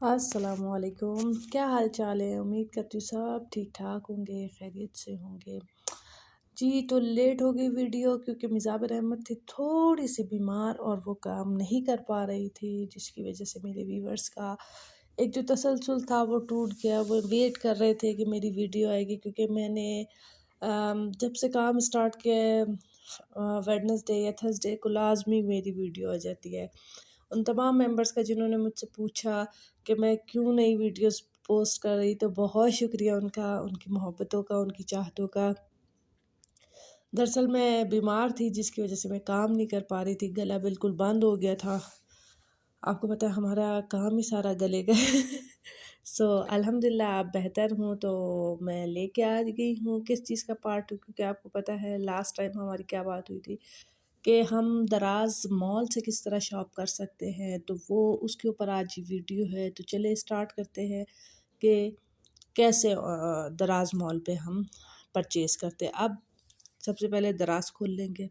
अस्सलामुअलैकुम। क्या हाल चाल है? उम्मीद करती हूँ सब ठीक ठाक होंगे, खैरियत से होंगे। जी, तो लेट हो गई वीडियो क्योंकि मिज़ाबिर अहमद थी थोड़ी सी बीमार और वो काम नहीं कर पा रही थी, जिसकी वजह से मेरे व्यूवर्स का एक जो तसलसल था वो टूट गया। वो वेट कर रहे थे कि मेरी वीडियो आएगी, क्योंकि मैंने जब से काम स्टार्ट किया है वेडनेसडे या थर्सडे को लाजमी मेरी वीडियो आ जाती है। उन तमाम मेंबर्स का जिन्होंने मुझसे पूछा कि मैं क्यों नई वीडियोस पोस्ट कर रही, तो बहुत शुक्रिया उनका, उनकी मोहब्बतों का, उनकी चाहतों का। दरअसल मैं बीमार थी, जिसकी वजह से मैं काम नहीं कर पा रही थी, गला बिल्कुल बंद हो गया था। आपको पता है हमारा काम ही सारा गले का सो अल्हम्दुलिल्लाह अब बेहतर हूँ। तो मैं लेके आ गई हूँ किस चीज़ का पार्ट, क्योंकि आपको पता है लास्ट टाइम हमारी क्या बात हुई थी कि हम दराज मॉल से किस तरह शॉप कर सकते हैं, तो वो उसके ऊपर आज वीडियो है। तो चले स्टार्ट करते हैं कि कैसे दराज मॉल पे हम परचेज़ करते हैं। अब सबसे पहले दराज खोल लेंगे।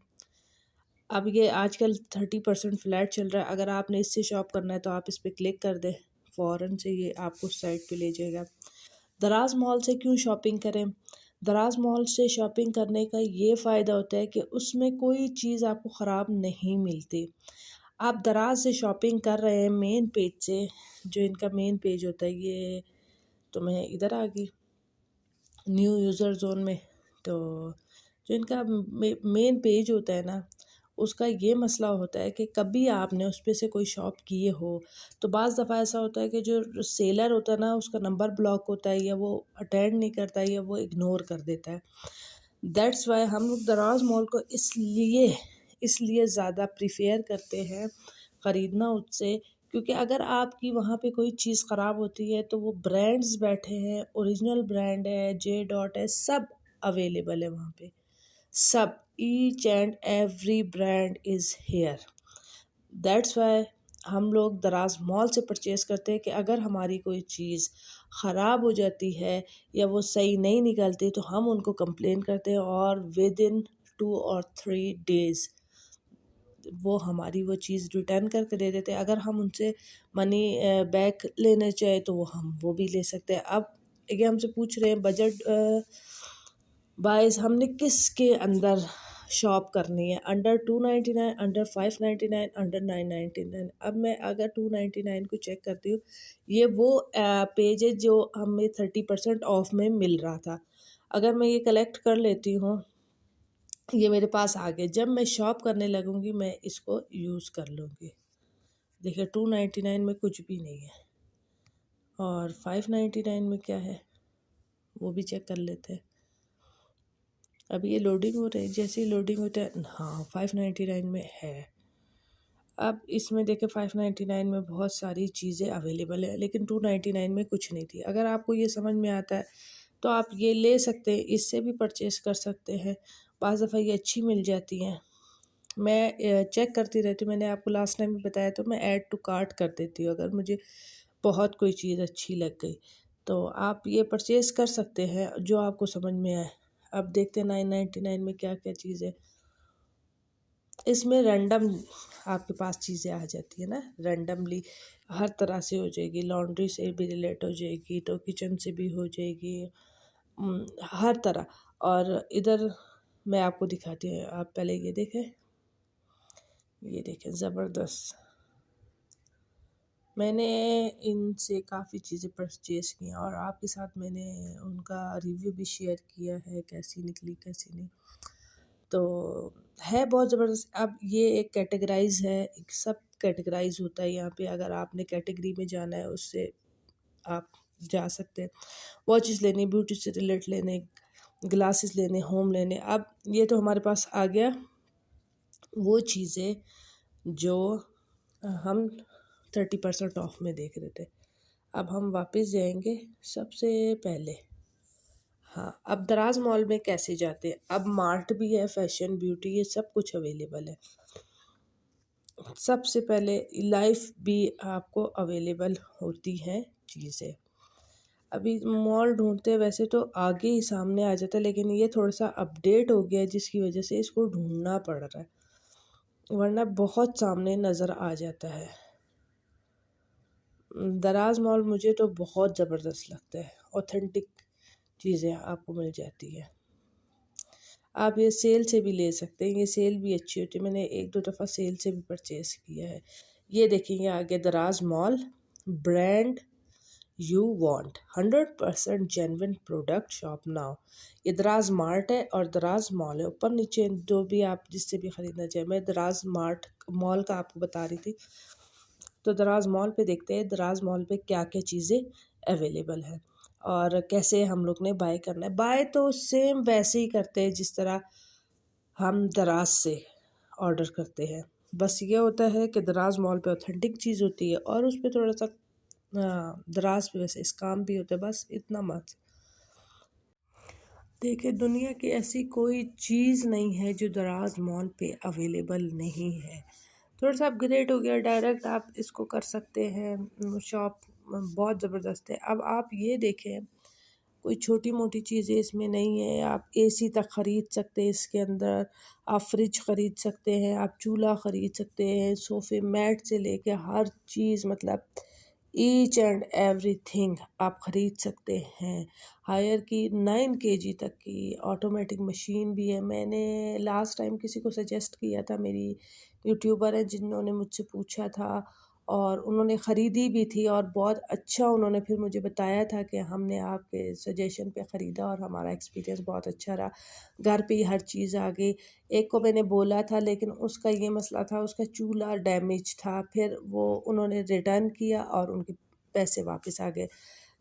अब ये आजकल 30% फ्लैट चल रहा है। अगर आपने इससे शॉप करना है तो आप इस पर क्लिक कर दें, फ़ौरन से ये आपको साइट पे ले जाएगा। दराज मॉल से क्यों शॉपिंग करें? दराज मॉल से शॉपिंग करने का ये फ़ायदा होता है कि उसमें कोई चीज़ आपको ख़राब नहीं मिलती। आप दराज से शॉपिंग कर रहे हैं मेन पेज से, जो इनका मेन पेज होता है ये, तो मैं इधर आ गई न्यू यूज़र जोन में। तो जो इनका मेन पेज होता है ना, उसका ये मसला होता है कि कभी आपने उस पे से कोई शॉप किए हो तो बाज़ दफ़ा ऐसा होता है कि जो सेलर होता है ना, उसका नंबर ब्लॉक होता है, या वो अटेंड नहीं करता है, या वो इग्नोर कर देता है। दैट्स वाई हम लोग दराज मॉल को इसलिए ज़्यादा प्रीफेयर करते हैं ख़रीदना उससे, क्योंकि अगर आपकी वहाँ पे कोई चीज़ ख़राब होती है तो वो ब्रांड्स बैठे हैं, ओरिजिनल ब्रांड है, जे डॉट है, सब अवेलेबल है वहाँ पे। सब, each and every brand is here. That's why हम लोग दराज मॉल से परचेज़ करते हैं कि अगर हमारी कोई चीज़ ख़राब हो जाती है या वो सही नहीं निकलती तो हम उनको कंप्लेन करते हैं, और विद इन 2 और 3 डेज़ वो हमारी वो चीज़ रिटर्न करके दे देते हैं। अगर हम उनसे मनी बैक लेना चाहे तो हम वो भी ले सकते हैं। अब ये हमसे पूछ रहे हैं बजट वाइज हमने किस के अंदर शॉप करनी है, अंडर 299, अंडर 599, अंडर 999। अब मैं अगर 299 को चेक करती हूँ, ये वो पेज है जो हमें 30% ऑफ में मिल रहा था। अगर मैं ये कलेक्ट कर लेती हूँ, ये मेरे पास आ गए, जब मैं शॉप करने लगूंगी मैं इसको यूज़ कर लूँगी। देखिए 299 में कुछ भी नहीं है, और 599 में क्या है वो भी चेक कर लेते हैं। अब ये लोडिंग हो रही है, जैसे ही लोडिंग होता है, हाँ 599 में है। अब इसमें देखें 599 में बहुत सारी चीज़ें अवेलेबल है, लेकिन 299 में कुछ नहीं थी। अगर आपको ये समझ में आता है तो आप ये ले सकते हैं, इससे भी परचेज़ कर सकते हैं। बाज़ दफ़ा ये अच्छी मिल जाती हैं। मैं चेक करती रहती हूँ, मैंने आपको लास्ट टाइम भी बताया, तो मैं ऐड टू कार्ट कर देती हूँ अगर मुझे बहुत कोई चीज़ अच्छी लग गई। तो आप ये परचेज़ कर सकते हैं जो आपको समझ में आए। अब देखते हैं 999 में क्या क्या चीज़ है। इसमें रैंडम आपके पास चीज़ें आ जाती है ना, रैंडमली हर तरह से हो जाएगी। लॉन्ड्री से भी रिलेट हो जाएगी, तो किचन से भी हो जाएगी, हर तरह। और इधर मैं आपको दिखाती हूँ, आप पहले ये देखें, ये देखें ज़बरदस्त। मैंने इनसे काफ़ी चीज़ें परचेज़ की हैं और आपके साथ मैंने उनका रिव्यू भी शेयर किया है, कैसी निकली कैसी नहीं। तो है बहुत ज़बरदस्त। अब ये एक कैटेगराइज़ है, एक सब कैटेगराइज़ होता है यहाँ पे। अगर आपने कैटेगरी में जाना है उससे आप जा सकते हैं। वॉचेस लेनी, ब्यूटी से रिलेट लेने, ग्लासेस लेने, होम लेने। अब ये तो हमारे पास आ गया वो चीज़ें जो हम 30% ऑफ में देख रहे थे। अब हम वापस जाएंगे सबसे पहले। हाँ, अब दराज मॉल में कैसे जाते हैं? अब मार्ट भी है, फैशन, ब्यूटी, ये सब कुछ अवेलेबल है। सबसे पहले लाइफ भी आपको अवेलेबल होती हैं चीज़ें। अभी मॉल ढूंढते हैं, वैसे तो आगे ही सामने आ जाता है, लेकिन ये थोड़ा सा अपडेट हो गया है जिसकी वजह से इसको ढूंढना पड़ रहा है, वरना बहुत सामने नज़र आ जाता है। दराज मॉल मुझे तो बहुत ज़बरदस्त लगता है, ऑथेंटिक चीज़ें आपको मिल जाती है। आप ये सेल से भी ले सकते हैं, ये सेल भी अच्छी होती है, मैंने एक दो दफ़ा सेल से भी परचेज़ किया है। ये देखिए आगे दराज mall, brand you want 100% genuine product shop now. ये दराज मार्ट है और दराज मॉल है, ऊपर नीचे जो भी आप जिससे भी ख़रीदना चाहें। मैं दराज मार्ट मॉल का आपको बता रही थी, तो दराज मॉल पे देखते हैं दराज मॉल पे क्या क्या चीज़ें अवेलेबल हैं और कैसे हम लोग ने बाय करना है। बाय तो सेम वैसे ही करते हैं जिस तरह हम दराज से ऑर्डर करते हैं, बस ये होता है कि दराज मॉल पे ऑथेंटिक चीज़ होती है और उस पर थोड़ा सा दराज पे वैसे काम भी होता है, बस इतना मत। देखिए दुनिया की ऐसी कोई चीज़ नहीं है जो दराज मॉल पे अवेलेबल नहीं है। थोड़ा सा अपग्रेड हो गया, डायरेक्ट आप इसको कर सकते हैं, शॉप बहुत ज़बरदस्त है। अब आप ये देखें कोई छोटी मोटी चीज़ें इसमें नहीं है, आप एसी तक ख़रीद सकते हैं इसके अंदर, आप फ्रिज ख़रीद सकते हैं, आप चूल्हा ख़रीद सकते हैं, सोफ़े मैट से लेके हर चीज़, मतलब ईच एंड एवरीथिंग आप ख़रीद सकते हैं। हायर की 9 kg तक की ऑटोमेटिक मशीन भी है। मैंने लास्ट टाइम किसी को सजेस्ट किया था, मेरी यूट्यूबर है जिन्होंने मुझसे पूछा था और उन्होंने ख़रीदी भी थी और बहुत अच्छा उन्होंने फिर मुझे बताया था कि हमने आपके सजेशन पे ख़रीदा और हमारा एक्सपीरियंस बहुत अच्छा रहा, घर पे ही हर चीज़ आ गई। एक को मैंने बोला था लेकिन उसका ये मसला था, उसका चूल्हा डैमेज था, फिर वो उन्होंने रिटर्न किया और उनके पैसे वापस आ गए।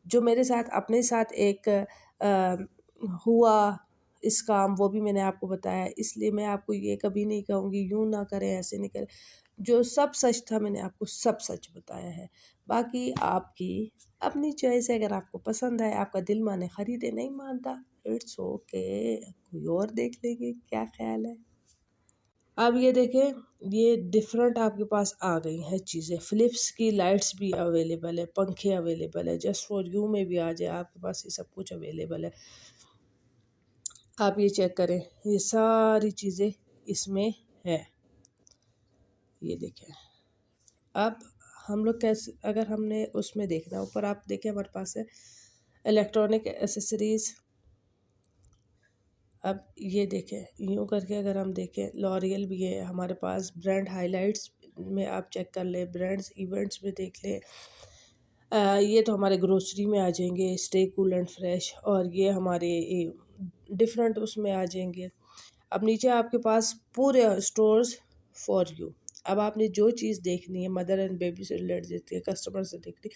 जो मेरे साथ अपने साथ एक हुआ इस काम, वो भी मैंने आपको बताया, इसलिए मैं आपको ये कभी नहीं कहूँगी यूँ ना करें ऐसे नहीं करें। जो सब सच था मैंने आपको सब सच बताया है, बाकी आपकी अपनी चॉइस है। अगर आपको पसंद है, आपका दिल माने ख़रीदे, नहीं मानता इट्स ओके, कोई और देख लेंगे, क्या ख्याल है। अब ये देखें, ये डिफरेंट आपके पास आ गई हैं चीज़ें। फ़िलिप्स की लाइट्स भी अवेलेबल है, पंखे अवेलेबल है, जस्ट फॉर यू में भी आ जाए आपके पास, ये सब कुछ अवेलेबल है। आप ये चेक करें, ये सारी चीज़ें इसमें है, ये देखें। अब हम लोग कैसे, अगर हमने उसमें देखना, ऊपर आप देखें हमारे पास है इलेक्ट्रॉनिक एसेसरीज़। अब ये देखें यूँ करके अगर हम देखें, लॉरियल भी है हमारे पास, ब्रांड हाइलाइट्स में आप चेक कर लें, ब्रांड्स इवेंट्स में देख लें। ये तो हमारे ग्रोसरी में आ जाएंगे, स्टे कूल एंड फ्रेश, और ये हमारे डिफरेंट उसमें आ जाएंगे। अब नीचे आपके पास पूरे स्टोर्स फॉर यू। अब आपने जो चीज़ देखनी है, मदर एंड बेबी से रिलेटेड देखती है, कस्टमर से देखती है,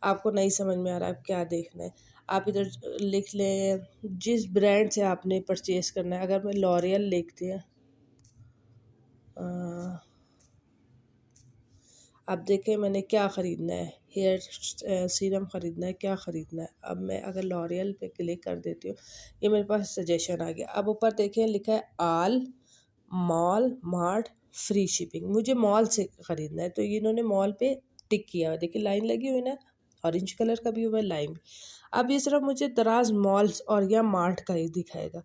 आपको नहीं समझ में आ रहा है क्या देखना है, आप इधर लिख लें जिस ब्रांड से आपने परचेज़ करना है। अगर मैं लॉरियल लिखती है, अब देखें मैंने क्या ख़रीदना है, हेयर सीरम ख़रीदना है, क्या ख़रीदना है। अब मैं अगर लॉरियल पे क्लिक कर देती हूँ, ये मेरे पास सजेशन आ गया। अब ऊपर देखें लिखा है all mall mart free shipping, मुझे मॉल से ख़रीदना है, तो ये इन्होंने मॉल पे टिक किया हुआ, देखिए लाइन लगी हुई ना, ऑरेंज कलर का भी हुआ है लाइन। अब ये सिर्फ मुझे दराज मॉल्स और या मार्ट का ही दिखाएगा,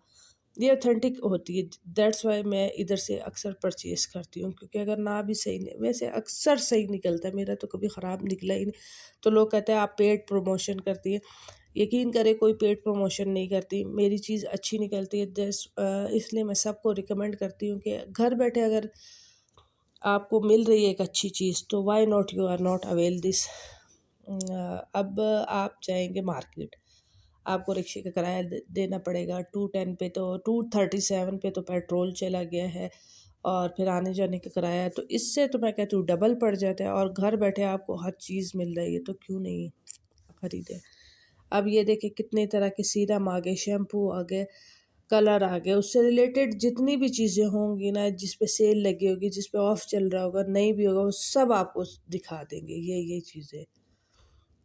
ये ऑथेंटिक होती है, दैट्स वाई मैं इधर से अक्सर परचेज़ करती हूँ, क्योंकि अगर ना भी सही नहीं, वैसे अक्सर सही निकलता है मेरा, तो कभी ख़राब निकला ही नहीं। तो लोग कहते हैं आप पेड प्रमोशन करती है, यकीन करें कोई पेड प्रमोशन नहीं करती, मेरी चीज़ अच्छी निकलती है। इसलिए मैं सबको रिकमेंड करती हूँ कि घर बैठे अगर आपको मिल रही है एक अच्छी चीज़, तो why not you are not avail this. अब आप जाएंगे मार्केट, आपको रिक्शे का किराया देना पड़ेगा। 210 पे तो 237 पे तो पेट्रोल चला गया है, और फिर आने जाने का किराया, तो इससे तो मैं कहती हूँ डबल पड़ जाता है, और घर बैठे आपको हर चीज़ मिल रही है, तो क्यों नहीं ख़रीदें। अब ये देखिए कितने तरह के सीरम आ गए, शैम्पू आ गए, कलर आ गए, उससे रिलेटेड जितनी भी चीज़ें होंगी ना, जिस पे सेल लगी होगी, जिस पे ऑफ चल रहा होगा, नहीं भी होगा, वो सब आपको दिखा देंगे ये चीज़ें।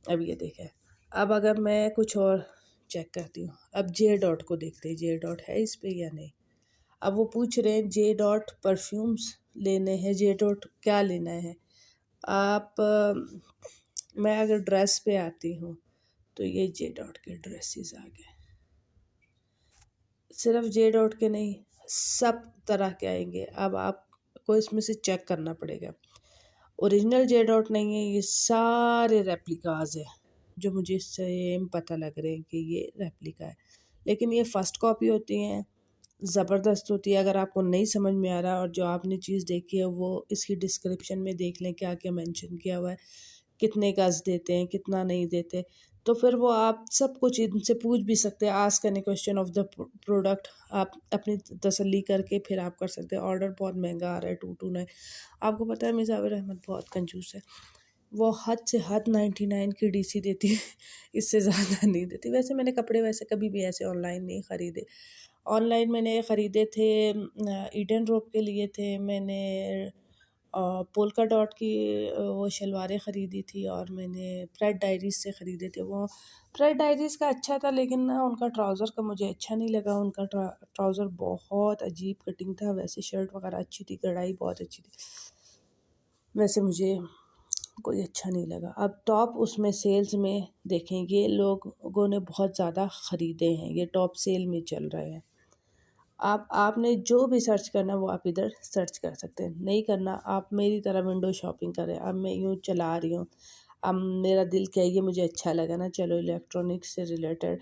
अब ये देखें, अब अगर मैं कुछ और चेक करती हूँ, अब जे डॉट को देखते हैं, जे डॉट है इस पे या नहीं। अब वो पूछ रहे हैं जे डॉट परफ्यूम्स लेने हैं, जे डॉट क्या लेना है आप। मैं अगर ड्रेस पे आती हूँ, तो ये जे डॉट के ड्रेसेस आ गए, सिर्फ जे डॉट के नहीं, सब तरह के आएंगे। अब आपको इसमें से चेक करना पड़ेगा, ओरिजिनल जे डॉट नहीं है, ये सारे रेप्लिकाज है जो मुझे सेम पता लग रहे हैं कि ये रेप्लिका है, लेकिन ये फ़र्स्ट कॉपी होती हैं, ज़बरदस्त होती है। अगर आपको नहीं समझ में आ रहा और जो आपने चीज़ देखी है वो इसकी डिस्क्रिप्शन में देख लें क्या क्या मेंशन किया हुआ है, कितने गज़ देते हैं, कितना नहीं देते, तो फिर वो आप सब कुछ इनसे पूछ भी सकते हैं। Ask any question of the product, आप अपनी तसल्ली करके फिर आप कर सकते हैं। ऑर्डर बहुत महंगा आ रहा है 229। आपको पता है मिसावर अहमद बहुत कंजूस है, वो हद से हद 99 की डीसी देती है, इससे ज़्यादा नहीं देती। वैसे मैंने कपड़े वैसे कभी भी ऐसे ऑनलाइन नहीं ख़रीदे। ऑनलाइन मैंने ख़रीदे थे ईडन रोप के लिए थे मैंने, पोल्का डॉट की वो शलवारें ख़रीदी थी, और मैंने प्रेड डायरीज़ से ख़रीदे थे। वो प्रेड डायरीज़ का अच्छा था, लेकिन ना उनका ट्राउज़र का मुझे अच्छा नहीं लगा। उनका ट्राउज़र बहुत अजीब कटिंग था। वैसे शर्ट वगैरह अच्छी थी, कढ़ाई बहुत अच्छी थी, वैसे मुझे कोई अच्छा नहीं लगा। अब टॉप उसमें सेल्स में देखें, ये लोगों ने बहुत ज़्यादा ख़रीदे हैं, ये टॉप सेल में चल रहे हैं। आपने जो भी सर्च करना वो आप इधर सर्च कर सकते हैं। नहीं करना, आप मेरी तरह विंडो शॉपिंग करें। अब मैं यूँ चला रही हूँ, अब मेरा दिल क्या है, ये मुझे अच्छा लगा ना, चलो इलेक्ट्रॉनिक्स से रिलेटेड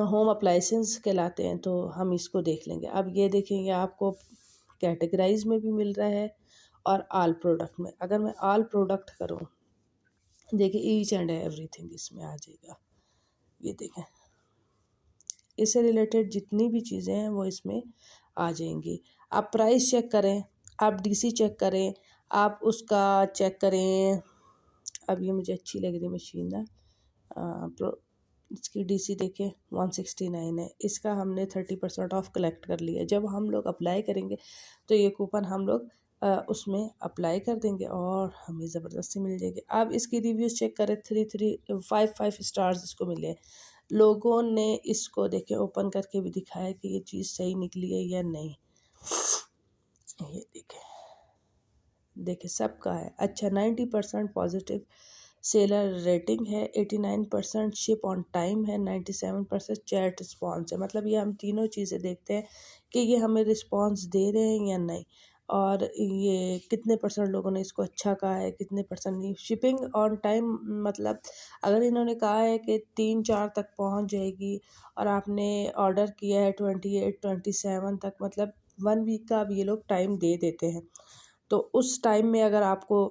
होम अप्लाइंसेस कहलाते हैं, तो हम इसको देख लेंगे। अब ये देखेंगे आपको कैटेगराइज में भी मिल रहा है और आल प्रोडक्ट में। अगर मैं आल प्रोडक्ट करूँ, देखिए ईच एंड एवरीथिंग इसमें आ जाएगा। ये देखें, इससे रिलेटेड जितनी भी चीज़ें हैं वो इसमें आ जाएंगी। आप प्राइस चेक करें, आप डीसी चेक करें, आप उसका चेक करें। अब ये मुझे अच्छी लग रही मशीन ना, इसकी डीसी देखें 169 है। इसका हमने 30% ऑफ कलेक्ट कर लिया। जब हम लोग अप्लाई करेंगे तो ये कूपन हम लोग उसमें अप्लाई कर देंगे और हमें ज़बरदस्ती मिल जाएगी। आप इसकी रिव्यूज़ चेक करें, 5 स्टार्स इसको मिले। लोगों ने इसको देखे ओपन करके भी दिखाया कि ये चीज़ सही निकली है या नहीं। ये देखे सबका है अच्छा। 90% पॉजिटिव सेलर रेटिंग है, 89% शिप ऑन टाइम है, 97% चैट रिस्पॉन्स है। मतलब ये हम तीनों चीज़ें देखते हैं कि ये हमें रिस्पॉन्स दे रहे हैं या नहीं, और ये कितने परसेंट लोगों ने इसको अच्छा कहा है, कितने परसेंट नहीं। शिपिंग ऑन टाइम मतलब अगर इन्होंने कहा है कि 3-4 तक पहुंच जाएगी और आपने ऑर्डर किया है 28-27 तक, मतलब 1 वीक का अब ये लोग टाइम दे देते हैं। तो उस टाइम में अगर आपको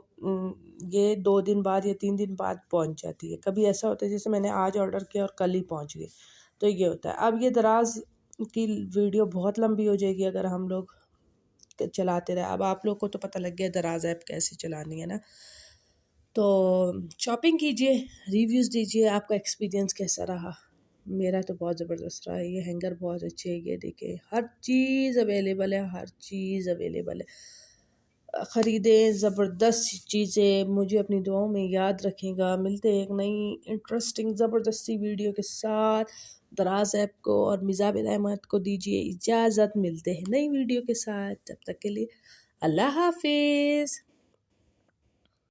ये 2 दिन बाद या 3 दिन बाद पहुंच जाती है। कभी ऐसा होता है जैसे मैंने आज ऑर्डर किया और कल ही पहुंच गई, तो ये होता है। अब ये दराज की वीडियो बहुत लंबी हो जाएगी अगर हम लोग चलाते रहे। अब आप लोग को तो पता लग गया दराज ऐप कैसे चलानी है ना, तो शॉपिंग कीजिए, रिव्यूज़ दीजिए, आपका एक्सपीरियंस कैसा रहा। मेरा तो बहुत ज़बरदस्त रहा है। ये हैंगर बहुत अच्छे है, ये देखिए हर चीज़ अवेलेबल है, हर चीज़ अवेलेबल है। ख़रीदें, ज़बरदस्त चीज़ें। मुझे अपनी दुआओं में याद रखेगा। मिलते हैं एक नई इंटरेस्टिंग ज़बरदस्ती वीडियो के साथ। दराज ऐप को और मिज़ाबिल अहमद को दीजिए इजाज़त। मिलते हैं नई वीडियो के साथ, तब तक के लिए अल्लाह हाफिज़।